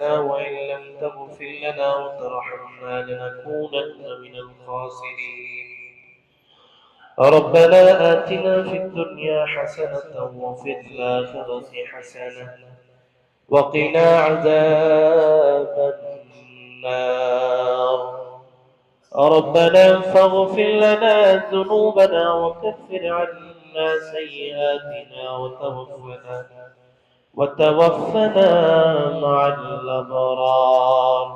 أنفسنا وإن لم تغفر لنا وترحمنا لنكونن من الخاسرين. ربنا آتنا في الدنيا حسنة وفي الآخرة حسنة وقنا عذاب النار. ربنا فاغفر لنا ذنوبنا وكفر عنا سيئاتنا وتوفنا مع الأبرار.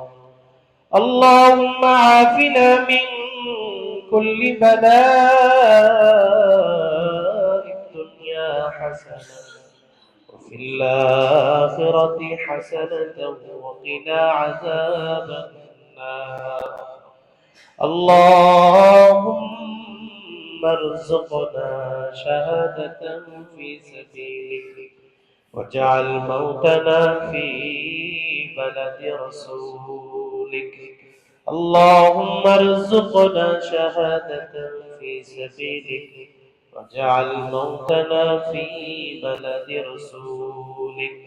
اللهم عافنا من كل بلاء الدنيا حسنة وفي الآخرة حسنة وقنا عذاب النار. اللهم ارزقنا شهادة في سبيلك واجعل موتنا في بلد رسولك. اللهم ارزقنا شهادة في سبيلك واجعل موتنا في بلد رسولك.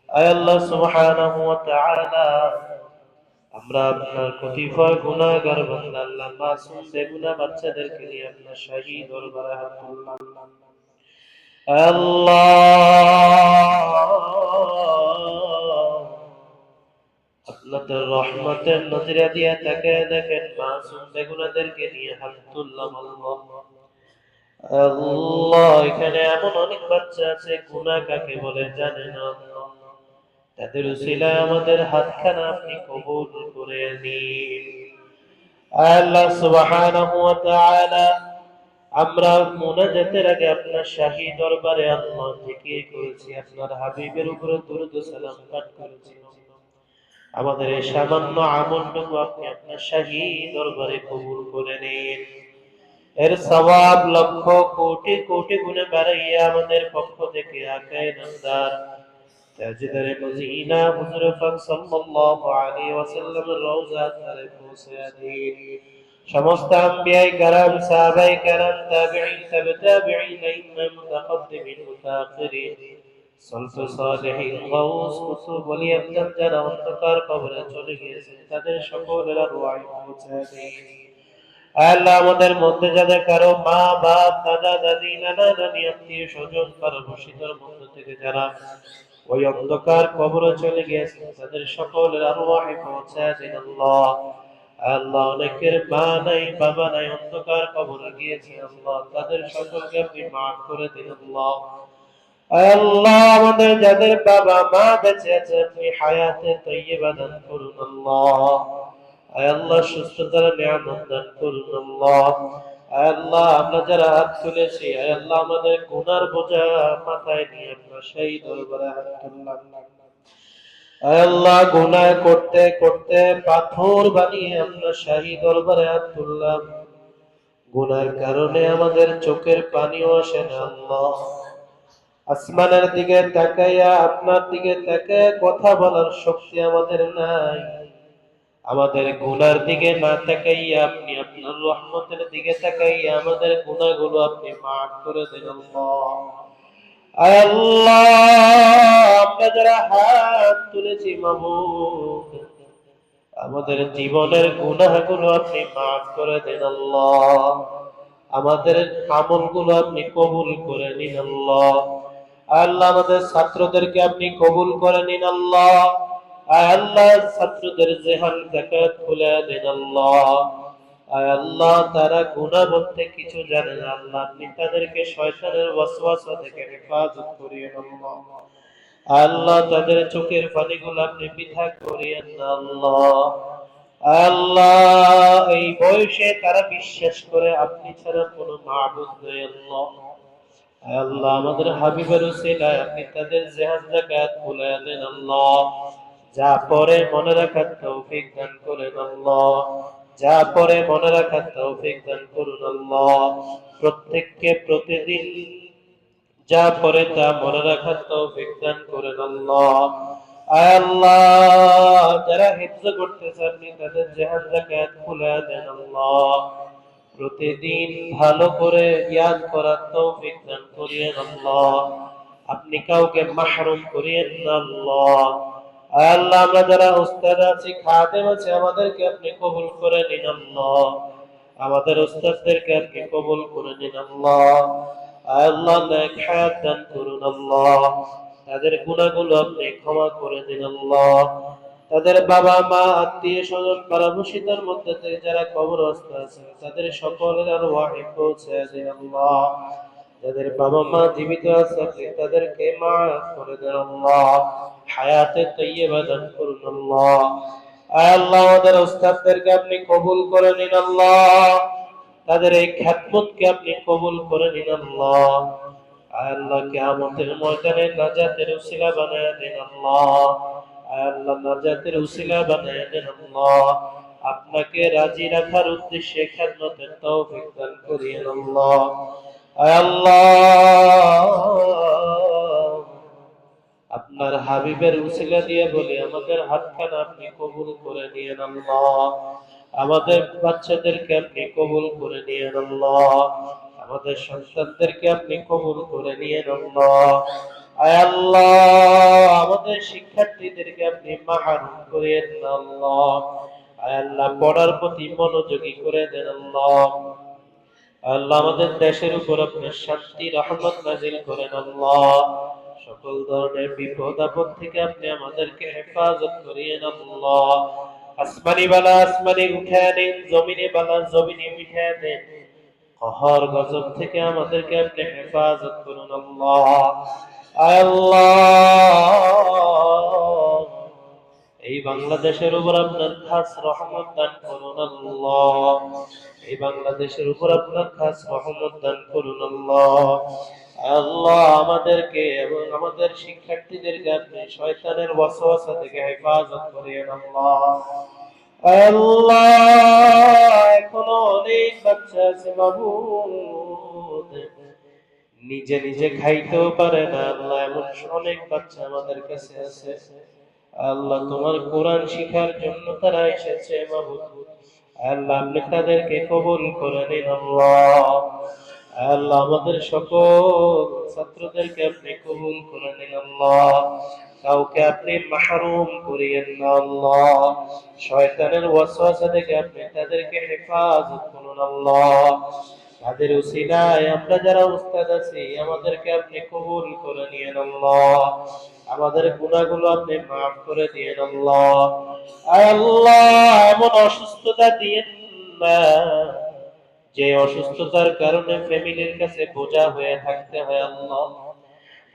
আয় আল্লাহ সুবহানাহু ওয়া তাআলা, আমরা আপনার কতিপয় গুনাহগার বান্দা আল্লাহ মাসুম বেগুনাহ বাচ্চাদেরকে নিয়ে আপনার শাহী দরবারে হাত তুললাম। আল্লাহ, আপনাদের রহমতের নজরে দিয়ে তাকায় দেখেন মাসুম বেগুনাহদেরকে নিয়ে হাত তুললাম। আল্লাহ, এখানে এমন অনেক বাচ্চা আছে গুনাহ কাকে বলে জানে না। তাদের উসিলায় আমাদের হাতখানা আপনি কবুল করে নিন। আল্লাহ সুবহানাহু ওয়া তাআলা, আমরা মুনাজাতের আগে আপনার শাহী দরবারে আল্লাহ জিকির করেছি, আপনার হাবিবের উপরে দরুদ ও সালাম পাঠ করেছি। আমাদের এই সামান্য আমলটুকু আপনি আপনার শাহী দরবারে কবুল করে নিন। এর সওয়াব লক্ষ কোটি কোটি গুণে বাড়াইয়া আমাদের পক্ষ থেকে আকায়ে নামদার তাজদারে মদিনা হুজুর পাক সাল্লাল্লাহু আলাইহি ওয়াসাল্লামের রওজা তারে পৌঁছে দিন। সমস্ত আম্বিয়ায়ে কেরাম, সাহাবায়ে কেরাম, তাবিঈন, তাবিঈন, ইমাম মুতাকাদ্দিমিন, মুতাআখিরিন, সালফে সালেহিন, গাউস, কুতুব, ওলি আল্লাহ যারা অন্ধকার কবরে চলে গিয়েছেন তাদের সকলের রুহায় পৌঁছে দিন। আল্লাহ, আমাদের মধ্যে যাদের কারো মা বাপ, দাদা দাদি, নানা নানি, আত্মীয় স্বজন, পরবর্তীদের মধ্য থেকে যারা ওই অন্ধকার কবরে চলে গিয়েছে তাদের সকলের আরওয়াহে পৌঁছে দিন। আল্লাহ, আল্লাহ, অনেকের মা নাই বাবা নাই, অন্ধকার কবরে গিয়েছে, আল্লাহ তাদের সকলকে আপনি মাফ করে দিন। আল্লাহ, আল্লাহ, আমাদের যাদের বাবা মা বেঁচে আছে আপনি হায়াতে তাইয়্যিবা দান করুন। আল্লাহ, আল্লাহ, সুস্থতার নিয়ামত দান করুন। আল্লাহ, আল্লাহ, আমরা যারা হাত তুলেছি আল্লাহ আমাদের গুনার বোঝা মাথায় নিয়ে আপনার সেই দরবারে হাত তুললাম। আল্লাহ, গুনাহ করতে করতে পাথর বানিয়ে আপনার শাহী দরবারে হাত তুললাম। গুনার কারণে আমাদের চোখের পানিও আসে না। আল্লাহ, আসমানের দিকে তাকাইয়া আপনার দিকে তাকায় কথা বলার শক্তি আমাদের নাই। আমাদের গুনার দিকে না তাকাইয়া আপনি আপনার রহমতের দিকে তাকাইয়া আমাদের গুনাহগুলো আপনি মাফ করে দিন। আল্লাহ, আমরা যারা হাত তুলেছি মাবুদ, আমাদের জীবনের গুনাহগুলো আপনি মাফ করে দিন। আল্লাহ, আমাদের আমলগুলো আপনি কবুল করে নিন। আল্লাহ, আল্লাহ, আমাদের ছাত্রদেরকে আপনি কবুল করে নিন। আল্লাহ, আল্লাহ, ছাত্রদের জেহান যাকাত খুলে দেন। আল্লাহ, আল্লাহ, তারা গুনাহ বলতে কিছু জানে না। আল্লাহ, আপনি তাদেরকে শয়তানের ওয়াসওয়াসা থেকে হেফাজত করিয়ে আল্লাহ। আল্লাহ, তাদের চোখের পানিগুলো আপনি পৃথক করিয়েন না। আল্লাহ, আল্লাহ, এই বয়সে তারা বিশ্বাস করে আপনি ছাড়া কোনো মাবুদ নেই। আল্লাহ, আল্লাহ, আমাদের হাবিবের উসিলায় আপনি তাদের জেহান যাকাত খুলে দেন। আল্লাহ, যা পরে মনে রাখার তৌফিক দান করেন। আল্লাহ, যা পরে মনে রাখার তৌফিক দান করুন। আল্লাহ, প্রত্যেককে প্রতিদিন যা পরে তা মনে রাখার তৌফিক দান করেন। আল্লাহ, আল্লাহ, যারা হিফজ করতেছে আপনি তাদের জেহান যাকাত খুলে দেন। আল্লাহ, প্রতিদিন ভালো করে ইয়াদ করার তৌফিক দান করিয়েন। আল্লাহ, আপনি কাউকে মাহরুম করিয়েন না। আল্লাহ, আল্লাহ আমরা যারা উস্তাদ আছি খাদেম আছি আমাদেরকে আপনি কবুল করে নিন আল্লাহ, আমাদের উস্তাদদেরকে আপনি কবুল করে নিন আল্লাহ। আল্লাহ নেক হায়াত দান করুন আল্লাহ, তাদের গুনাহগুলো আপনি ক্ষমা করে দিন আল্লাহ। তাদের বাবা মা আত্মীয় স্বজন পাড়াপড়শিদের মধ্যে থেকে যারা কবরস্থ আছে তাদের সকলের আরওয়াহে পৌঁছে দিন আল্লাহ। যাদের বাবা মা জীবিত আছে আপনি তাদেরকে মাফ করে দেন আল্লাহ, হায়াতে তাইয়্যিবা দান করুন আল্লাহ। আয় আল্লাহ আমাদের উস্তাদদেরকে আপনি কবুল করে নিন আল্লাহ, তাদের এই খিদমতকে আপনি কবুল করে নিন আল্লাহ। আয় আল্লাহ কিয়ামতের ময়দানে নাজাতের উসিলা বানায় দিন আল্লাহ। আয় আল্লাহ নাজাতের উসিলা বানায় দিন আল্লাহ। আপনাকে রাজি রাখার উদ্দেশ্যে খিদমতের তৌফিক দান করিয়েন আল্লাহ। আয় আল্লাহ আপনার হাবিবের উসিলা দিয়ে বলি আমাদের হাতখানা আপনি কবুল করে নিয়েন আল্লাহ, আমাদের বাচ্চাদেরকে আপনি কবুল করে নিয়েন আল্লাহ, আমাদের সন্তানদেরকে আপনি কবুল করে নিয়েন আল্লাহ। আয় আল্লাহ আমাদের শিক্ষার্থীদেরকে আপনি মাহরুম করিয়েন না আল্লাহ। আয় আল্লাহ পড়ার প্রতি মনোযোগী করে দেন আল্লাহ। আল্লাহ আমাদের দেশের উপর আপনার শান্তি রহমত নাজিল করেন আল্লাহ। সকল ধরনের বিপদ আপদ থেকে আপনি আমাদেরকে হেফাজত করিয়েন আল্লাহ। আসমানি বালা আসমানি উঠায় দেন, জমিনে বালা জমিনে উঠায় দেন, কহর গজব থেকে আমাদেরকে আপনি হেফাজত করুন আল্লাহ। আয় আল্লাহ এই বাংলাদেশের উপর আপনার খাস রহমত দান করুন আল্লাহ, এই বাংলাদেশের উপর আপনার খাস রহমত দান করুন আল্লাহ। আল্লাহ আমাদেরকে এবং আমাদের শিক্ষার্থীদেরকে আপনি শয়তানের ওয়াসওয়াসা থেকে হেফাজত করিয়েন আল্লাহ। আল্লাহ এখনো অনেক বাচ্চা আছে মাবুদ, নিজে নিজে খাইতেও পারে না আল্লাহ, এমন অনেক বাচ্চা আমাদের কাছে আছে আল্লাহ। তোমার কোরআন শিখার জন্য তারা এসেছে মাবুদ, আল্লাহ আপনি তাদেরকে কবুল করে নিন আল্লাহ। আল্লাহ আমাদের সকল ছাত্রদেরকে আপনি কবুল করে নিন আল্লাহ, কাউকে আপনি মাহরুম করিয়েন না আল্লাহ। শয়তানের ওয়াসওয়াসা থেকে আপনি তাদেরকে হেফাজত করুন আল্লাহ। তাদের উসিলায় আমরা যারা উস্তাদ আছি আমাদেরকে আপনি কবুল করে নিয়েন আল্লাহ, আমাদের গুনাহগুলো আপনি মাফ করে দিয়েন আল্লাহ। আয় আল্লাহ এমন অসুস্থতা দিয়েন না যে অসুস্থতার কারণে ফ্যামিলির কাছে বোঝা হয়ে থাকতে হয় আল্লাহ।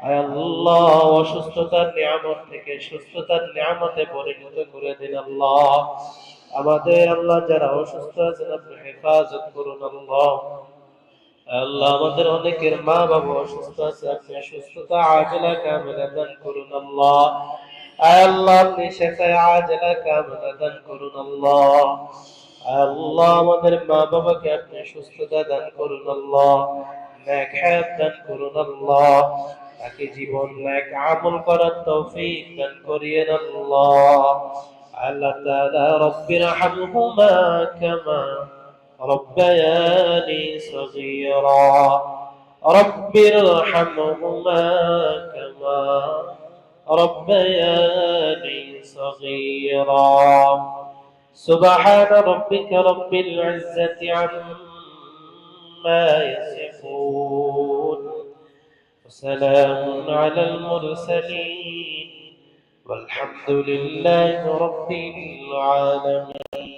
আয় আল্লাহ অসুস্থতার নিয়ামত থেকে সুস্থতার নিয়ামতে পরিণত করে দিন আল্লাহ। আমাদের আল্লাহ যারা অসুস্থ আছেন আপনি হেফাজত করুন আল্লাহ। আল্লাহ আমাদের অনেকের মা বাবা অসুস্থ আছে, আপনি সুস্থতা আজলা কামিলা দান করুন আল্লাহ। আয় আল্লাহ আপনি শিফায়ে আজলা কামিলা দান করুন আল্লাহ। আল্লাহ আমাদের মা বাবাকে আপনি সুস্থতা দান করুন আল্লাহ, নেক হায়াত দান করুন আল্লাহ, তাকে জীবন নেক আমল করার তৌফিক দান করিয়েন আল্লাহ। আল্লাহ তাআলা রব্বির হামহুমা কামা ربياني صغيرا رب ارحمهما كما ربياني صغيرا سبحان ربك رب العزة عما يصفون وسلام على المرسلين والحمد لله رب العالمين.